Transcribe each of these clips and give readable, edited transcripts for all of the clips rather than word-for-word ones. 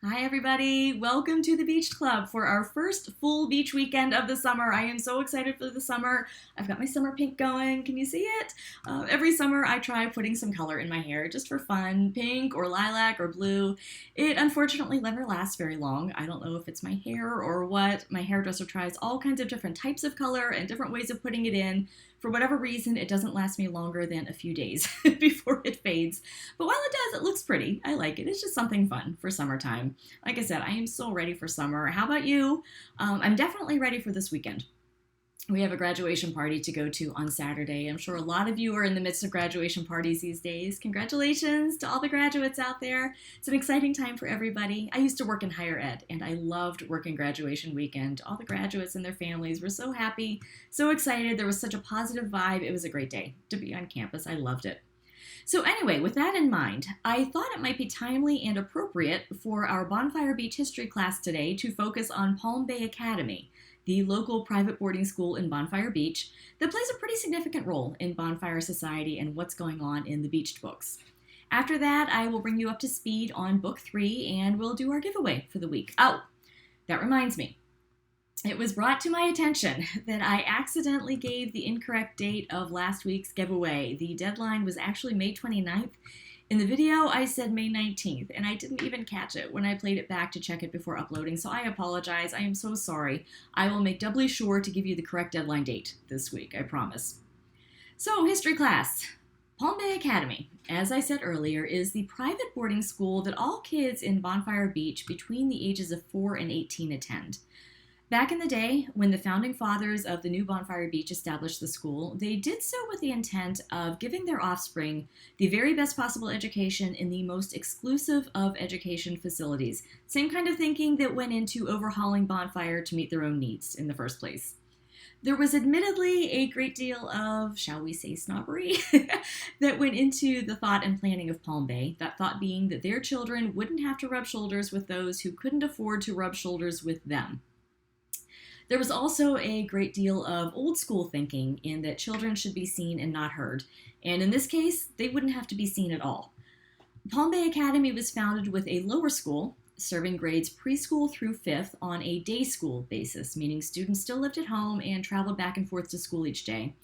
Hi, everybody. Welcome to the Beach Club for our first full beach weekend of the summer. I am so excited for the summer. I've got my summer pink going. Can you see it? Every summer, I try putting some color in my hair just for fun, pink or lilac or blue. It unfortunately never lasts very long. I don't know if it's my hair or what. My hairdresser tries all kinds of different types of color and different ways of putting it in. For whatever reason, it doesn't last me longer than a few days before it fades. But while it does, it looks pretty. I like it. It's just something fun for summertime. Like I said, I am so ready for summer. How about you? I'm definitely ready for this weekend. We have a graduation party to go to on Saturday. I'm sure a lot of you are in the midst of graduation parties these days. Congratulations to all the graduates out there. It's an exciting time for everybody. I used to work in higher ed, and I loved working graduation weekend. All the graduates and their families were so happy, so excited. There was such a positive vibe. It was a great day to be on campus. I loved it. So anyway, with that in mind, I thought it might be timely and appropriate for our Bonfire Beach history class today to focus on Palm Bay Academy, the local private boarding school in Bonfire Beach that plays a pretty significant role in bonfire society and what's going on in the Beached books. After that, I will bring you up to speed on book 3 and we'll do our giveaway for the week. Oh, that reminds me. It was brought to my attention that I accidentally gave the incorrect date of last week's giveaway. The deadline was actually May 29th. In the video, I said May 19th, and I didn't even catch it when I played it back to check it before uploading, so I apologize. I am so sorry. I will make doubly sure to give you the correct deadline date this week, I promise. So, history class. Palm Bay Academy, as I said earlier, is the private boarding school that all kids in Bonfire Beach between the ages of 4 and 18 attend. Back in the day, when the founding fathers of the new Bonfire Beach established the school, they did so with the intent of giving their offspring the very best possible education in the most exclusive of education facilities. Same kind of thinking that went into overhauling Bonfire to meet their own needs in the first place. There was admittedly a great deal of, shall we say, snobbery that went into the thought and planning of Palm Bay, that thought being that their children wouldn't have to rub shoulders with those who couldn't afford to rub shoulders with them. There was also a great deal of old school thinking in that children should be seen and not heard, and in this case, they wouldn't have to be seen at all. Palm Bay Academy was founded with a lower school, serving grades preschool through 5th on a day school basis, meaning students still lived at home and traveled back and forth to school each day.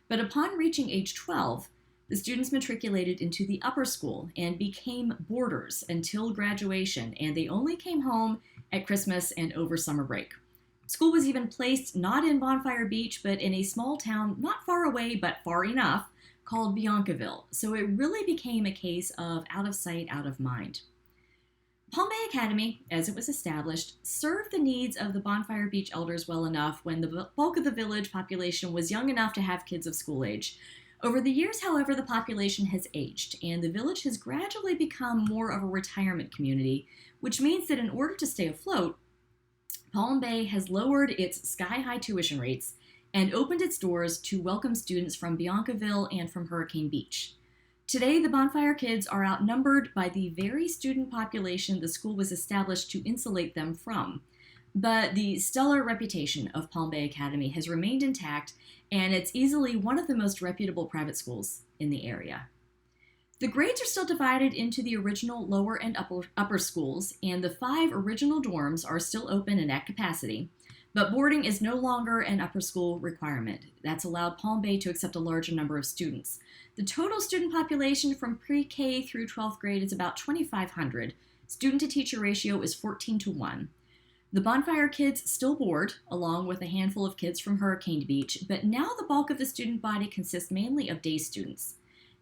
But upon reaching age 12, the students matriculated into the upper school and became boarders until graduation, and they only came home at Christmas and over summer break. School was even placed not in Bonfire Beach, but in a small town not far away, but far enough, called Biancaville. So it really became a case of out of sight, out of mind. Palm Bay Academy, as it was established, served the needs of the Bonfire Beach elders well enough when the bulk of the village population was young enough to have kids of school age. Over the years, however, the population has aged, and the village has gradually become more of a retirement community, which means that in order to stay afloat, Palm Bay has lowered its sky-high tuition rates and opened its doors to welcome students from Biancaville and from Hurricane Beach. Today, the Bonfire kids are outnumbered by the very student population the school was established to insulate them from. But the stellar reputation of Palm Bay Academy has remained intact, and it's easily one of the most reputable private schools in the area. The grades are still divided into the original lower and upper schools, and the 5 original dorms are still open and at capacity, but boarding is no longer an upper school requirement. That's allowed Palm Bay to accept a larger number of students. The total student population from pre-K through 12th grade is about 2,500. Student-to-teacher ratio is 14-1. The Bonfire kids still board, along with a handful of kids from Hurricane Beach, but now the bulk of the student body consists mainly of day students.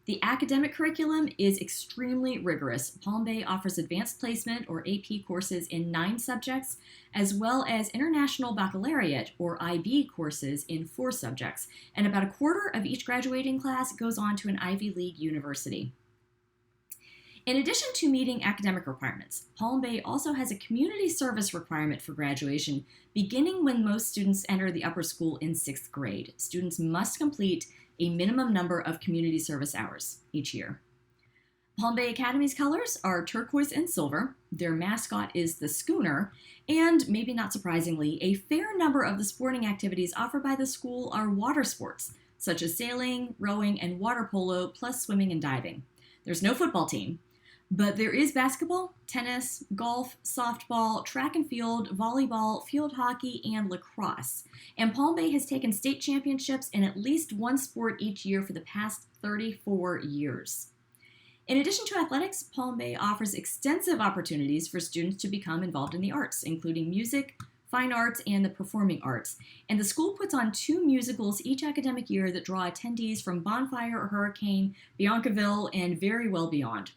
The academic curriculum is extremely rigorous. Palm Bay offers advanced placement, or AP, courses in 9 subjects, as well as international baccalaureate, or IB, courses in 4 subjects, and about a quarter of each graduating class goes on to an Ivy League university. In addition to meeting academic requirements, Palm Bay also has a community service requirement for graduation, beginning when most students enter the upper school in 6th grade. Students must complete a minimum number of community service hours each year. Palm Bay Academy's colors are turquoise and silver. Their mascot is the schooner, and maybe not surprisingly, a fair number of the sporting activities offered by the school are water sports, such as sailing, rowing, and water polo, plus swimming and diving. There's no football team, But there is basketball, tennis, golf, softball, track and field, volleyball, field hockey, and lacrosse. And Palm Bay has taken state championships in at least one sport each year for the past 34 years. In addition to athletics, Palm Bay offers extensive opportunities for students to become involved in the arts, including music, fine arts, and the performing arts. And the school puts on 2 musicals each academic year that draw attendees from Bonfire, Hurricane, Biancaville, and very well beyond.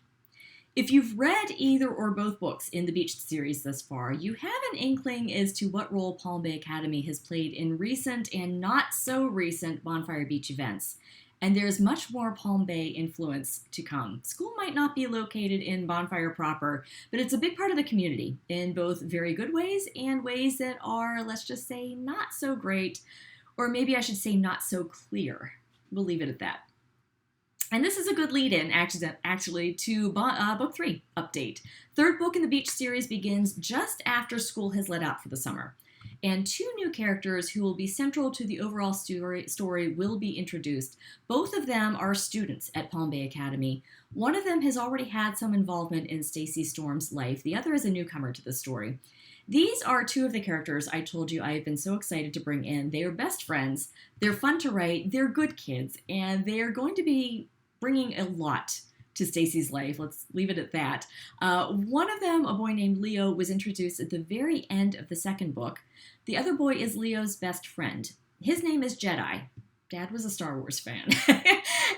If you've read either or both books in the Beach series thus far, you have an inkling as to what role Palm Bay Academy has played in recent and not so recent Bonfire Beach events. And there's much more Palm Bay influence to come. School might not be located in Bonfire proper, but it's a big part of the community in both very good ways and ways that are, let's just say, not so great, or maybe I should say not so clear. We'll leave it at that. And this is a good lead-in, actually, to Book 3 update. Third book in the Beach series begins just after school has let out for the summer. And 2 new characters who will be central to the overall story will be introduced. Both of them are students at Palm Bay Academy. One of them has already had some involvement in Stacey Storm's life. The other is a newcomer to the story. These are 2 of the characters I told you I have been so excited to bring in. They are best friends, they're fun to write, they're good kids, and they are going to be bringing a lot to Stacey's life. Let's leave it at that. One of them, a boy named Leo, was introduced at the very end of the second book. The other boy is Leo's best friend. His name is Jedi. Dad was a Star Wars fan.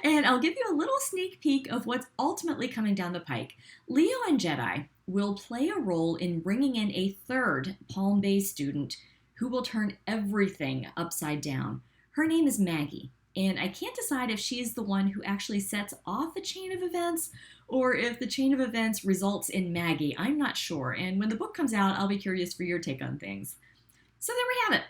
And I'll give you a little sneak peek of what's ultimately coming down the pike. Leo and Jedi will play a role in bringing in a third Palm Bay student who will turn everything upside down. Her name is Maggie. And I can't decide if she's the one who actually sets off the chain of events or if the chain of events results in Maggie. I'm not sure. And when the book comes out, I'll be curious for your take on things. So there we have it.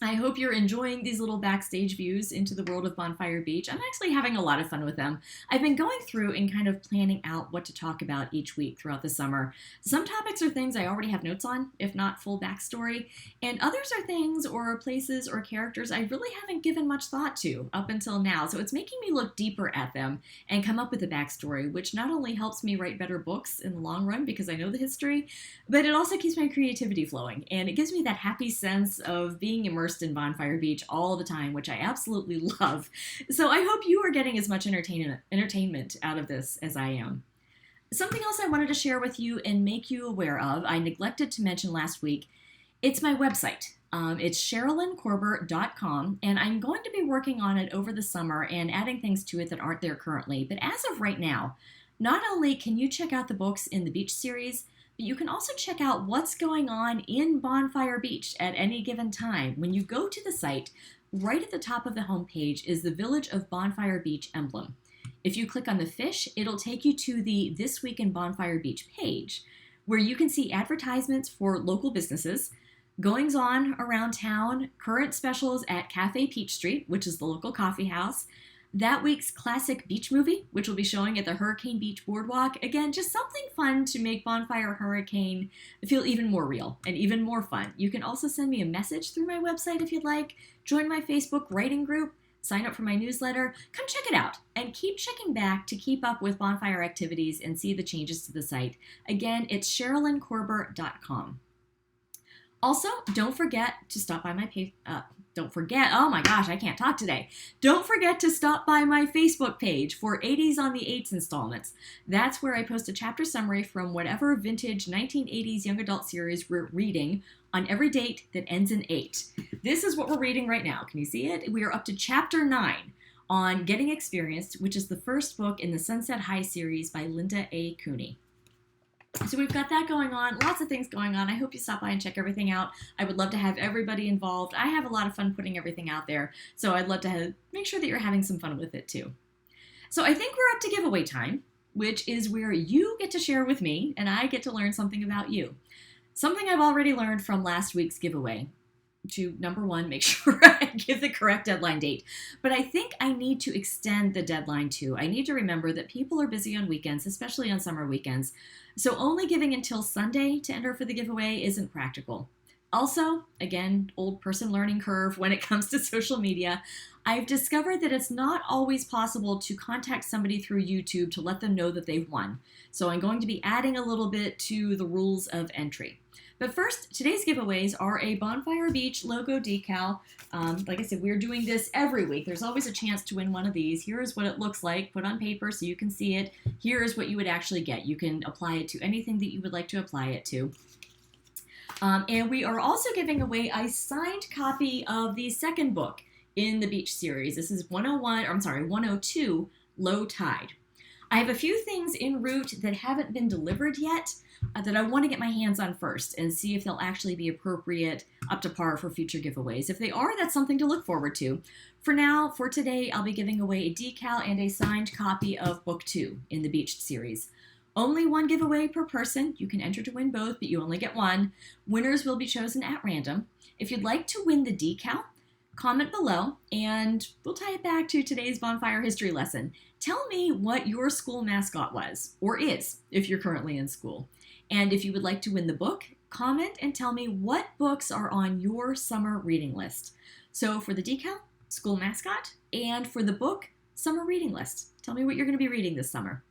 I hope you're enjoying these little backstage views into the world of Bonfire Beach. I'm actually having a lot of fun with them. I've been going through and kind of planning out what to talk about each week throughout the summer. Some topics are things I already have notes on, if not full backstory, and others are things or places or characters I really haven't given much thought to up until now. So it's making me look deeper at them and come up with a backstory, which not only helps me write better books in the long run because I know the history, but it also keeps my creativity flowing, and it gives me that happy sense of being immersed in Bonfire Beach all the time, which I absolutely love. So I hope you are getting as much entertainment out of this as I am. Something else I wanted to share with you and make you aware of, I neglected to mention last week, it's my website. It's SherilynCorber.com, and I'm going to be working on it over the summer and adding things to it that aren't there currently. But as of right now, not only can you check out the books in the Beach series, but you can also check out what's going on in Bonfire Beach at any given time. When you go to the site, right at the top of the homepage is the Village of Bonfire Beach emblem. If you click on the fish, it'll take you to the This Week in Bonfire Beach page, where you can see advertisements for local businesses, goings on around town, current specials at Cafe Peach Street, which is the local coffee house, that week's classic beach movie, which will be showing at the Hurricane Beach Boardwalk. Again, just something fun to make Bonfire Hurricane feel even more real and even more fun. You can also send me a message through my website if you'd like, join my Facebook writing group, sign up for my newsletter. Come check it out and keep checking back to keep up with Bonfire activities and see the changes to the site. Again, it's SherilynCorber.com. Also, don't forget to stop by my oh my gosh, I can't talk today. Don't forget to stop by my Facebook page for 80s on the 8s installments. That's where I post a chapter summary from whatever vintage 1980s young adult series we're reading on every date that ends in 8. This is what we're reading right now. Can you see it? We are up to chapter 9 on Getting Experienced, which is the first book in the Sunset High series by Linda A. Cooney. So we've got that going on, lots of things going on. I hope you stop by and check everything out. I would love to have everybody involved. I have a lot of fun putting everything out there, so I'd love to make sure that you're having some fun with it too. So I think we're up to giveaway time, which is where you get to share with me and I get to learn something about you. Something I've already learned from last week's giveaway. To number 1, make sure I give the correct deadline date. But I think I need to extend the deadline too. I need to remember that people are busy on weekends, especially on summer weekends. So only giving until Sunday to enter for the giveaway isn't practical. Also, again, old person learning curve when it comes to social media, I've discovered that it's not always possible to contact somebody through YouTube to let them know that they've won. So I'm going to be adding a little bit to the rules of entry. But first, today's giveaways are a Bonfire Beach logo decal. Like I said, we're doing this every week. There's always a chance to win one of these. Here is what it looks like, put on paper so you can see it. Here is what you would actually get. You can apply it to anything that you would like to apply it to. And we are also giving away a signed copy of the second book in the Beach series. This is 102, Low Tide. I have a few things en route that haven't been delivered yet that I want to get my hands on first and see if they'll actually be appropriate up to par for future giveaways. If they are, that's something to look forward to. For now, for today, I'll be giving away a decal and a signed copy of Book 2 in the Beach series. Only one giveaway per person. You can enter to win both, but you only get one. Winners will be chosen at random. If you'd like to win the decal, comment below, and we'll tie it back to today's Bonfire history lesson. Tell me what your school mascot was, or is, if you're currently in school. And if you would like to win the book, comment and tell me what books are on your summer reading list. So for the decal, school mascot, and for the book, summer reading list. Tell me what you're going to be reading this summer.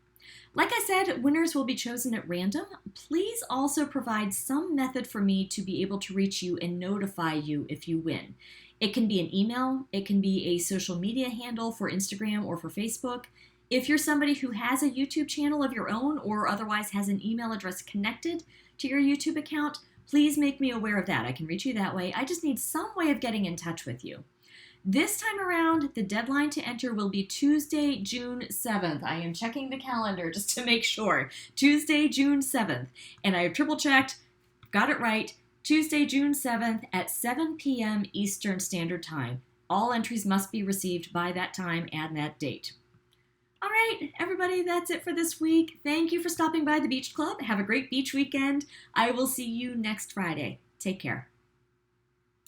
Like I said, winners will be chosen at random. Please also provide some method for me to be able to reach you and notify you if you win. It can be an email, it can be a social media handle for Instagram or for Facebook. If you're somebody who has a YouTube channel of your own or otherwise has an email address connected to your YouTube account, please make me aware of that. I can reach you that way. I just need some way of getting in touch with you. This time around, the deadline to enter will be Tuesday, June 7th. I am checking the calendar just to make sure. Tuesday, June 7th. And I have triple checked, got it right. Tuesday, June 7th at 7 p.m. Eastern Standard Time. All entries must be received by that time and that date. All right, everybody, that's it for this week. Thank you for stopping by the Beach Club. Have a great beach weekend. I will see you next Friday. Take care.